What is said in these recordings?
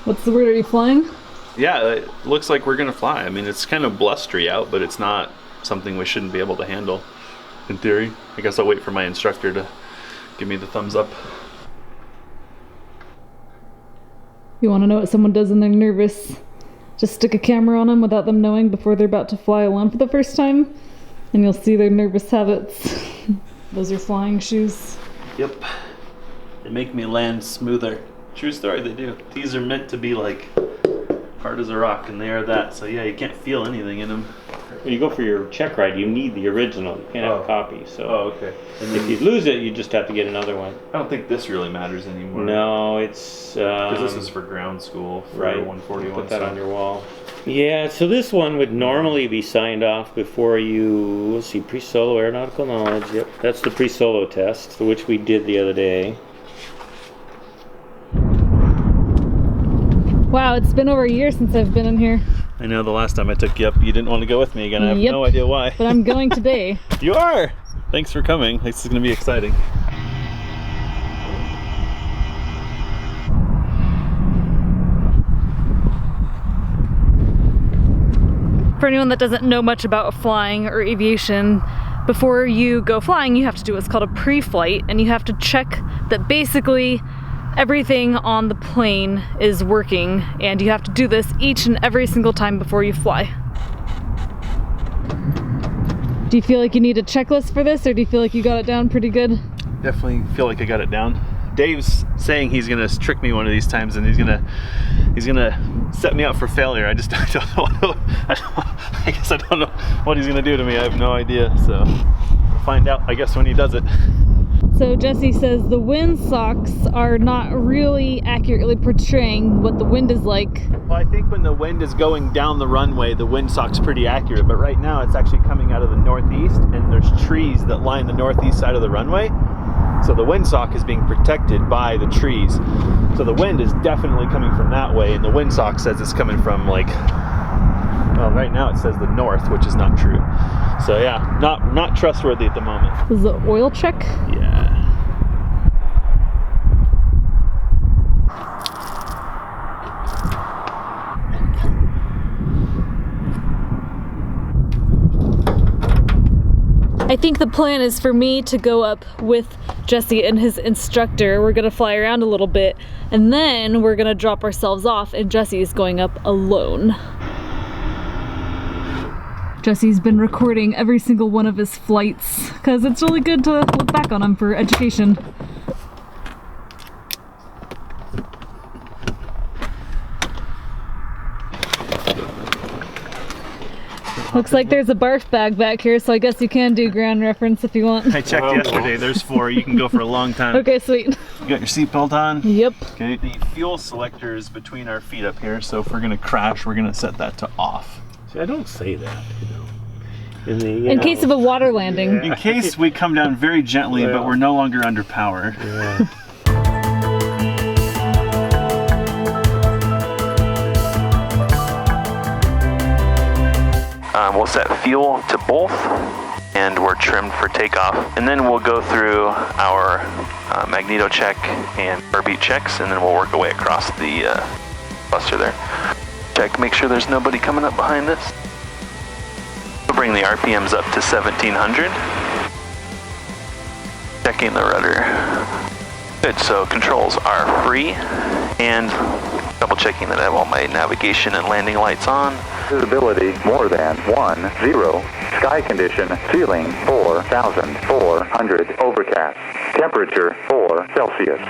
What's the word? Are you flying? Yeah, it looks like we're gonna fly. I mean, it's kind of blustery out, but it's not something we shouldn't be able to handle, in theory. I guess I'll wait for my instructor to give me the thumbs up. You want to know what someone does when they're nervous? Just stick a camera on them without them knowing before they're about to fly alone for the first time, and you'll see their nervous habits. Those are flying shoes. Yep. They make me land smoother. True story, they do. These are meant to be like hard as a rock, and they are that. So yeah, you can't feel anything in them. When you go for your check ride, you need the original. You can't have a copy. So Okay. And if you lose it, you just have to get another one. I don't think this really matters anymore. No, it's... Because this is for ground school, for right. 141. Put that on your wall. Yeah, so this one would normally be signed off before you... Let's see, pre-solo aeronautical knowledge. Yep, that's the pre-solo test, which we did the other day. Wow, it's been over a year since I've been in here. I know the last time I took you up, you didn't want to go with me again. I have no idea why. But I'm going today. You are! Thanks for coming. This is going to be exciting. For anyone that doesn't know much about flying or aviation, before you go flying, you have to do what's called a pre-flight, and you have to check that basically everything on the plane is working, and you have to do this each and every single time before you fly. Do you feel like you need a checklist for this, or do you feel like you got it down pretty good? Definitely feel like I got it down. Dave's saying he's gonna trick me one of these times, and he's gonna set me up for failure. I just don't know. I guess I don't know what he's gonna do to me. I have no idea. So we'll find out, I guess, when he does it. So Jesse says the wind socks are not really accurately portraying what the wind is like. Well, I think when the wind is going down the runway, the wind sock's pretty accurate, but right now it's actually coming out of the northeast, and there's trees that line the northeast side of the runway. So the windsock is being protected by the trees. So the wind is definitely coming from that way, and the windsock says it's coming from, like, well, right now it says the north, which is not true. So yeah, not trustworthy at the moment. This is an oil check? Yeah. I think the plan is for me to go up with Jesse and his instructor. We're gonna fly around a little bit, and then we're gonna drop ourselves off, and Jesse's going up alone. Jesse's been recording every single one of his flights because it's really good to look back on them for education. Looks like there's a barf bag back here, so I guess you can do ground reference if you want. I checked yesterday, there's 4. You can go for a long time. Okay, sweet. You got your seatbelt on? Yep. Okay, the fuel selector is between our feet up here, so if we're gonna crash, we're gonna set that to off. See, I don't say that, In case of a water landing. In case we come down very gently, but we're no longer under power. Yeah. We'll set fuel to both, and we're trimmed for takeoff. And then we'll go through our magneto check and orbit checks, and then we'll work our way across the cluster there. Check, make sure there's nobody coming up behind us. We'll bring the RPMs up to 1700. Checking the rudder. Good, so controls are free, and double checking that I have all my navigation and landing lights on. Visibility more than 10. Sky condition ceiling 4,400. Overcast. Temperature 4 Celsius.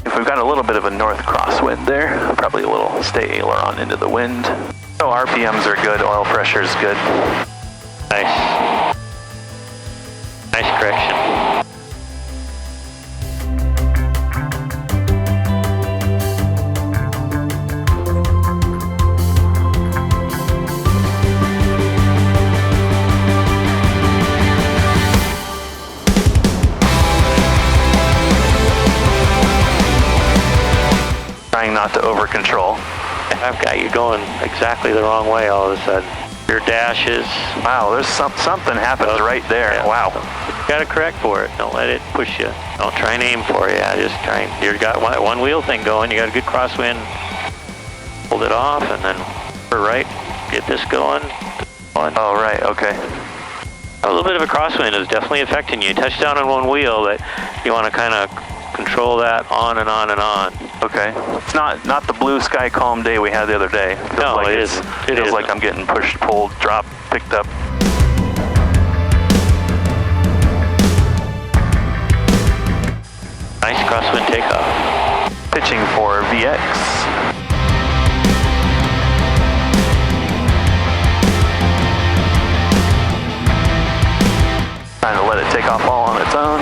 If we've got a little bit of a north crosswind there, probably a little stay aileron into the wind. So RPMs are good, oil pressure is good. Nice. Nice correction. Trying not to over control. I've got you going exactly the wrong way all of a sudden. Your dashes. Wow, there's something happens right there. Yeah. Wow. You gotta correct for it. Don't let it push you. Don't try and aim for it. Yeah, just try and, you've got one wheel thing going. You got a good crosswind. Hold it off and then right. Get this going. Oh, right, okay. A little bit of a crosswind is definitely affecting you. Touch down on one wheel, that you want to kind of control that on and on and on. Okay. It's not the blue sky calm day we had the other day. No, like it isn't. It feels isn't. like I'm getting pushed, pulled, dropped, picked up. Nice crosswind takeoff. Pitching for VX. Trying to let it take off all on its own.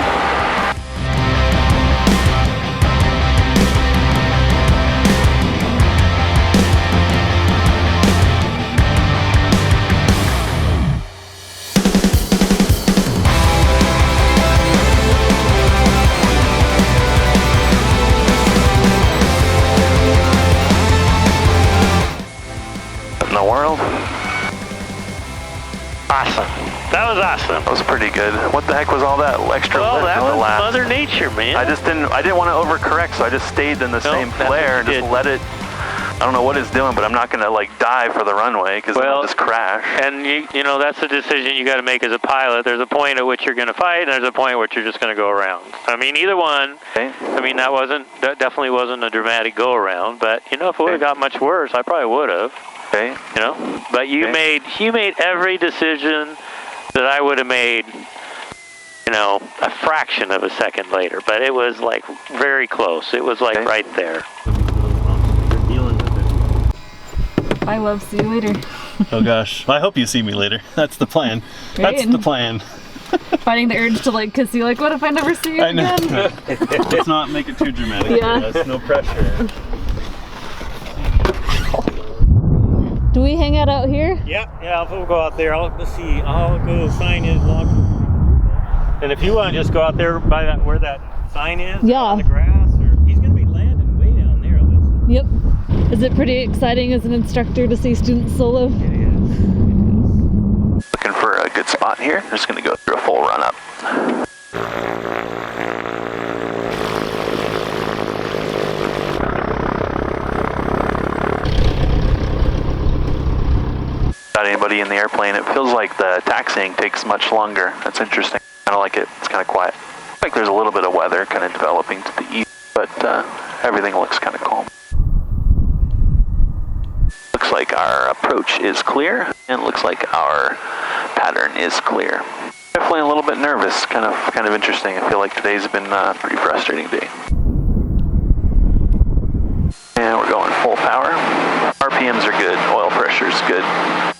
In the world. Awesome. That was awesome. That was pretty good. What the heck was all that extra Well, lift that in the was last? Mother Nature, man. I didn't want to overcorrect, so I just stayed in the same that's flare what and you just did. let it. I don't know what it's doing, but I'm not gonna like dive for the runway because I'll just crash. And you know, that's a decision you got to make as a pilot. There's a point at which you're going to fight, and there's a point at which you're just going to go around. I mean, either one. Okay. I mean, that definitely wasn't a dramatic go around. But you know, if it would have got much worse, I probably would have. Okay. You know, but you made every decision that I would have made. You know, a fraction of a second later, but it was like very close. It was like right there. Bye, love. See you later. Oh gosh. I hope you see me later. That's the plan. Right, That's the plan. Fighting the urge to like kiss you, like, what if I never see you I know. again? Let's not make it too dramatic. Yeah. There's no pressure. Do we hang out here? Yeah, we'll go out there. Let's see. I'll go sign in log. And if you want to just go out there by that where that sign is, Yeah. on the grass, or he's going to be landing way down there. Listen. Yep. Is it pretty exciting as an instructor to see students solo? It is. Looking for a good spot here. I'm just gonna go through a full run up. Got anybody in the airplane? It feels like the taxiing takes much longer. That's interesting. Kind of like it. It's kind of quiet. Like there's a little bit of weather kind of developing to the east, but everything looks kind of calm. Looks like our approach is clear, and looks like our pattern is clear. Definitely a little bit nervous. Kind of interesting. I feel like today's been a pretty frustrating day. And we're going full power. RPMs are good. Oil pressure's good.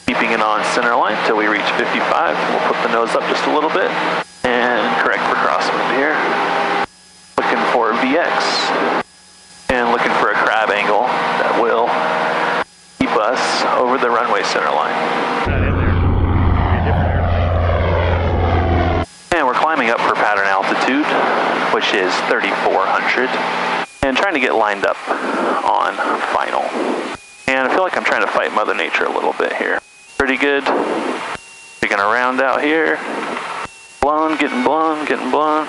Keeping it on center line until we reach 55. We'll put the nose up just a little bit and correct for crosswind here. Looking for VX and looking for a crab angle that will keep us over the runway center line. And we're climbing up for pattern altitude, which is 3,400, and trying to get lined up on final. And I feel like I'm trying to fight Mother Nature a little bit here. Pretty good. We're gonna round out here. Blown, getting blown, getting blown.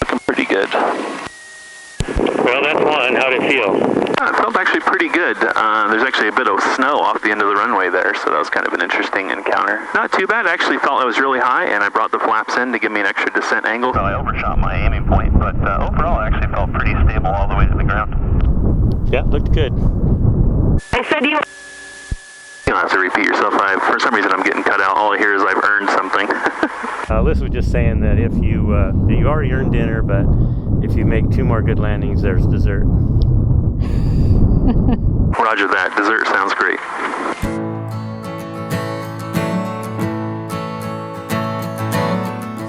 Looking pretty good. Well, that's one. How'd it feel? It felt actually pretty good. There's actually a bit of snow off the end of the runway there, so that was kind of an interesting encounter. Not too bad. I actually felt it was really high, and I brought the flaps in to give me an extra descent angle. So I overshot my aiming point, but overall it actually felt pretty stable all the way to the ground. Yeah, looked good. I said you don't have to repeat yourself. For some reason I'm getting cut out. All I hear is I've earned something. Liz was just saying that if you already earned dinner, but if you make 2 more good landings, there's dessert. Roger that. Dessert sounds great.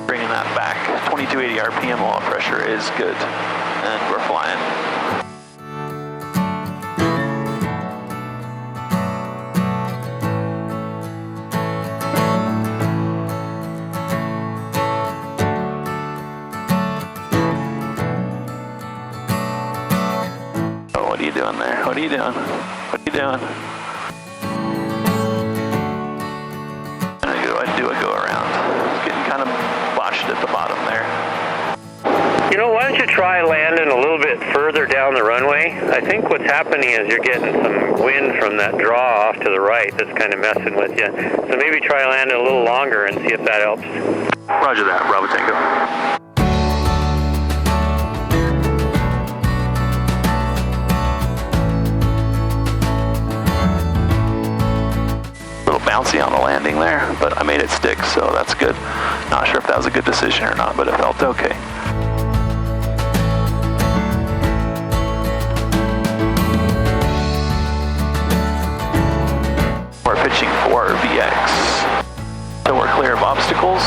Bringing that back. 2280 RPM oil pressure is good. And we're flying. What are you doing there? What are you doing? What are you doing? do a go around. Getting kind of botched at the bottom there. You know, why don't you try landing a little bit further down the runway? I think what's happening is you're getting some wind from that draw off to the right that's kind of messing with you. So maybe try landing a little longer and see if that helps. Roger that, Bravo Tango. Bouncy on the landing there, but I made it stick, so that's good. Not sure if that was a good decision or not, but it felt okay. We're pitching for VX. So we're clear of obstacles.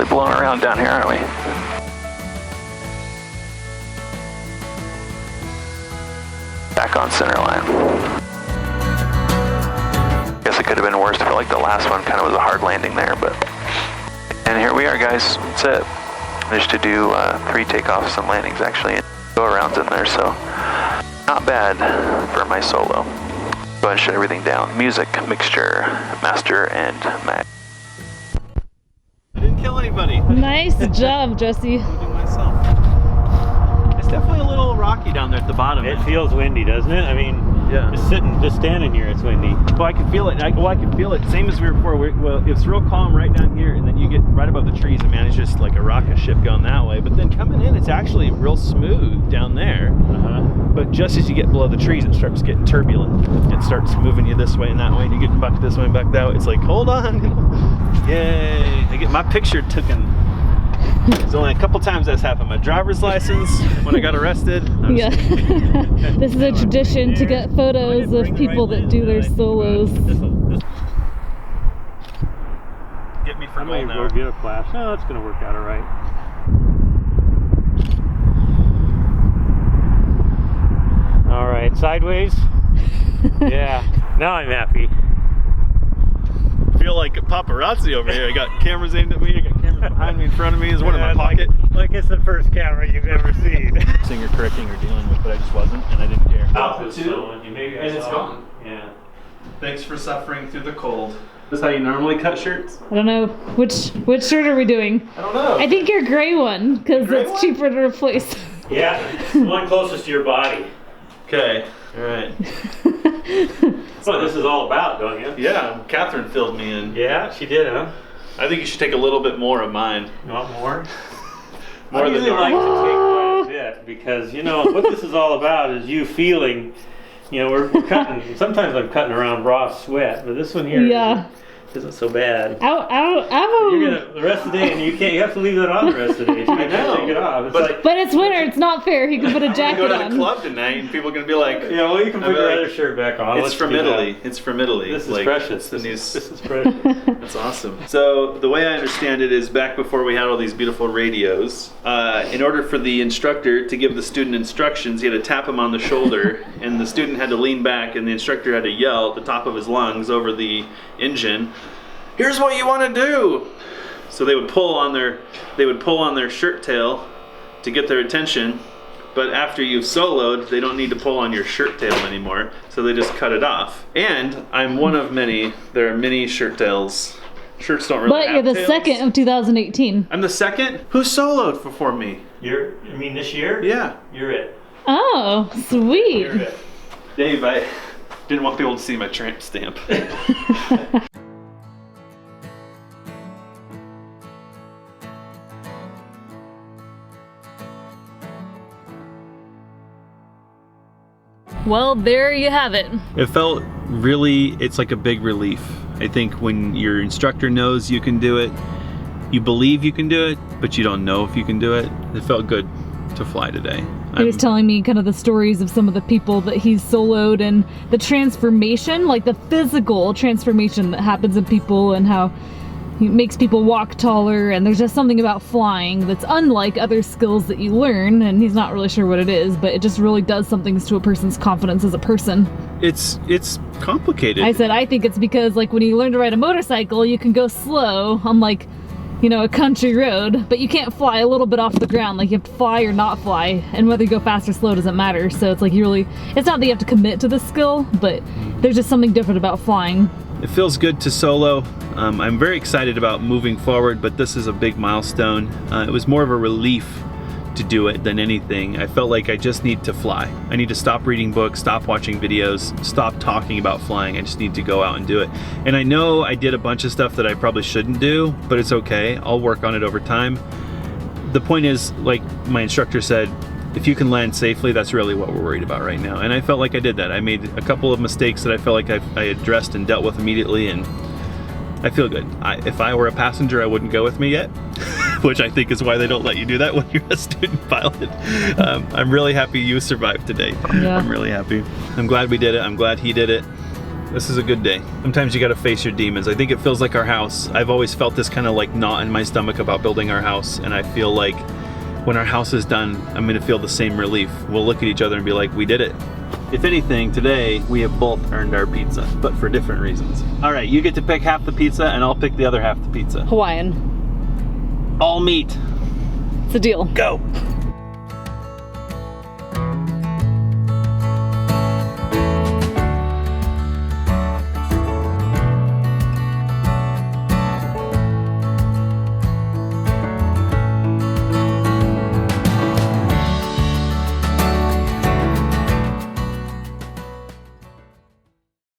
Blowing around down here, aren't we? Back on center line. Guess it could have been worse. I feel like the last one kind of was a hard landing there, but... And here we are, guys. That's it. Managed to do 3 takeoffs and landings, actually, and go-arounds in there, so... Not bad for my solo. Go ahead and shut everything down. Music, mixture, master, and mag. I didn't kill anybody. Nice job, Jesse. Including myself. It's definitely a little rocky down there at the bottom. It feels windy, doesn't it? I mean, yeah. Just standing here, it's windy. Well, I can feel it. I can feel it. Same as we were before. Well, it's real calm right down here, and then you get right above the trees, and man, it's just like a rocket ship going that way. But then coming in, it's actually real smooth down there. But just as you get below the trees, it starts getting turbulent. It starts moving you this way and that way, and you get back this way and back that way. It's like, hold on. Yay. I get my picture taken. There's only a couple times that's happened. My driver's license, when I got arrested. Yeah. This is a tradition to get photos of people that do their solos. Get me for I might gold go now. get a flash. No, it's gonna work out all right. All right, sideways. Yeah, now I'm happy. I feel like a paparazzi over here. I got cameras aimed at me. I got cameras behind me, in front of me. There's one in my pocket. Like it's the first camera you've ever seen. Singer correcting or dealing with, but I just wasn't, and I didn't care. Output 2, and it's gone. Yeah. Thanks for suffering through the cold. This is how you normally cut shirts? I don't know. Which shirt are we doing? I don't know. I think your gray one, because gray it's one? cheaper to replace. Yeah, it's the one closest to your body. Okay, all right. That's what this is all about, don't you? Yeah, Catherine filled me in. Yeah, she did, huh? I think you should take a little bit more of mine. You want more? More I than usually like normal. to take quite a bit because, you know, what this is all about is you feeling, you know, we're cutting, sometimes I'm cutting around raw sweat, but this one here isn't so bad. Ow, ow, ow. You're gonna, the rest of the day, and you have to leave that on the rest of the day. You can't take it off. It's like, But it's winter, it's not fair. He could put a I'm gonna jacket go to the on. club tonight, and people are gonna be like, yeah, well, you can put I'll be your like, other shirt back on. It's Let's from do that. Italy. It's from Italy. This is Like, precious. The This news. is precious. That's awesome. So the way I understand it is back before we had all these beautiful radios, in order for the instructor to give the student instructions, he had to tap him on the shoulder, and the student had to lean back, and the instructor had to yell at the top of his lungs over the engine, "Here's what you want to do." So they would pull on their shirt tail to get their attention. But after you've soloed, they don't need to pull on your shirt tail anymore, so they just cut it off. And I'm one of many. There are many shirt tails. Shirts don't really But have you're the tails. second of 2018. I'm the second? Who soloed before me? You mean this year? Yeah. You're it. Oh, sweet. You're it. Dave, I didn't want people to see my tramp stamp. Well, there you have it. It felt really, it's like a big relief. I think when your instructor knows you can do it, you believe you can do it, but you don't know if you can do it. It felt good to fly today. He was telling me kind of the stories of some of the people that he's soloed and the transformation, like the physical transformation that happens in people and how he makes people walk taller, and there's just something about flying that's unlike other skills that you learn, and he's not really sure what it is, but it just really does something to a person's confidence as a person. It's complicated. I said I think it's because like when you learn to ride a motorcycle, you can go slow on like, you know, a country road, but you can't fly a little bit off the ground. Like you have to fly or not fly, and whether you go fast or slow doesn't matter. So it's like it's not that you have to commit to the skill, but there's just something different about flying. It feels good to solo. I'm very excited about moving forward, but this is a big milestone. It was more of a relief to do it than anything. I felt like I just need to fly. I need to stop reading books, stop watching videos, stop talking about flying. I just need to go out and do it. And I know I did a bunch of stuff that I probably shouldn't do, but it's okay. I'll work on it over time. The point is, like my instructor said, if you can land safely, that's really what we're worried about right now. And I felt like I did that. I made a couple of mistakes that I felt like I addressed and dealt with immediately, and I feel good. If I were a passenger, I wouldn't go with me yet, which I think is why they don't let you do that when you're a student pilot. I'm really happy you survived today. Yeah. I'm really happy. I'm glad we did it. I'm glad he did it. This is a good day. Sometimes you gotta face your demons. I think it feels like our house. I've always felt this kind of like knot in my stomach about building our house, and I feel like when our house is done, I'm gonna feel the same relief. We'll look at each other and be like, we did it. If anything, today we have both earned our pizza, but for different reasons. All right, you get to pick half the pizza and I'll pick the other half the pizza. Hawaiian. All meat. It's a deal. Go.